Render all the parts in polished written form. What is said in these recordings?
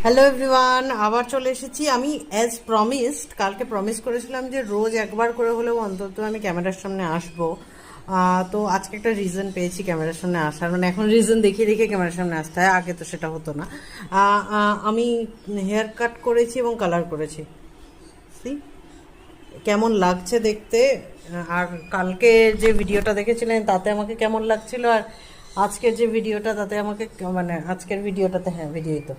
Hello everyone, আবার চলে এসেছি আমি অ্যাজ প্রমিসড। কালকে প্রমিস করেছিলাম যে রোজ একবার করে হলেও অন্তত আমি ক্যামেরার সামনে আসবো। তো আজকে একটা রিজন পেয়েছি ক্যামেরার সামনে আসার, মানে এখন রিজন দেখিয়ে দেখিয়ে ক্যামেরার সামনে আসতে হয়, আগে তো সেটা হতো না। আমি হেয়ার কাট করেছি এবং কালার করেছি। See? কেমন লাগছে দেখতে, আর কালকে যে ভিডিওটা দেখেছিলেন তাতে আমাকে কেমন লাগছিল, আর আজকের যে ভিডিওটা তাতে আমাকে মানে আজকের ভিডিওটাতে, হ্যাঁ ভিডিওই তো,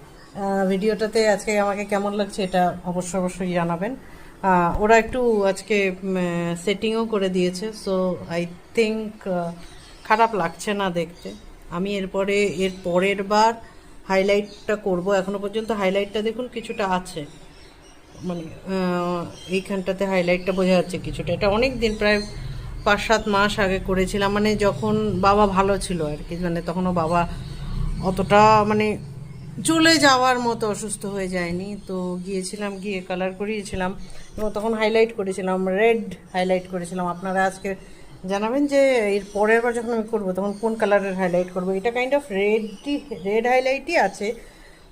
ভিডিওটাতে আজকে আমাকে কেমন লাগছে এটা অবশ্যই জানাবেন। ওরা একটু আজকে সেটিংও করে দিয়েছে, সো আই থিঙ্ক খারাপ লাগছে না দেখতে। আমি এর পরের বার হাইলাইটটা করব। এখনো পর্যন্ত হাইলাইটটা দেখুন কিছুটা আছে, মানে এইখানটাতে হাইলাইটটা বোঝা যাচ্ছে কিছুটা। এটা অনেক দিন, প্রায় 5-7 মাস আগে করেছিলাম, মানে যখন বাবা ভালো ছিল আর কি, মানে তখনও বাবা অতটা মানে চলে যাওয়ার মতো অসুস্থ হয়ে যায়নি। তো গিয়েছিলাম, গিয়ে কালার করিয়েছিলাম এবং তখন হাইলাইট করেছিলাম, রেড হাইলাইট করেছিলাম। আপনারা আজকে জানাবেন যে এর পরের বার যখন আমি করবো তখন কোন কালারের হাইলাইট করবো। এটা কাইন্ড অফ রেড হাইলাইটই আছে,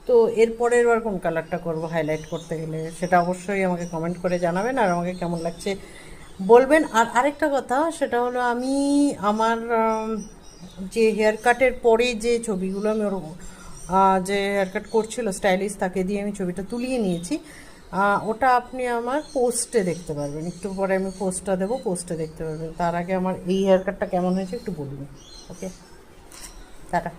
তো এর পরের বার কোন কালারটা করব হাইলাইট করতে গেলে সেটা অবশ্যই আমাকে কমেন্ট করে জানাবেন, আর আমাকে কেমন লাগছে বলবেন। আর আরেকটা কথা, সেটা হলো আমি আমার যে হেয়ার কাটের পরে যে ছবিগুলো আমি ওর যে হেয়ার কাট করছিল স্টাইলিস্ট, তাকে দিয়ে আমি ছবিটা তুলিয়ে নিয়েছি। ওটা আপনি আমার পোস্টে দেখতে পারবেন, একটু পরে আমি পোস্টটা দেবো, পোস্টে দেখতে পারবেন। তার আগে আমার এই হেয়ার কাটটা কেমন হয়েছে একটু বলুন। ওকে, টাটা।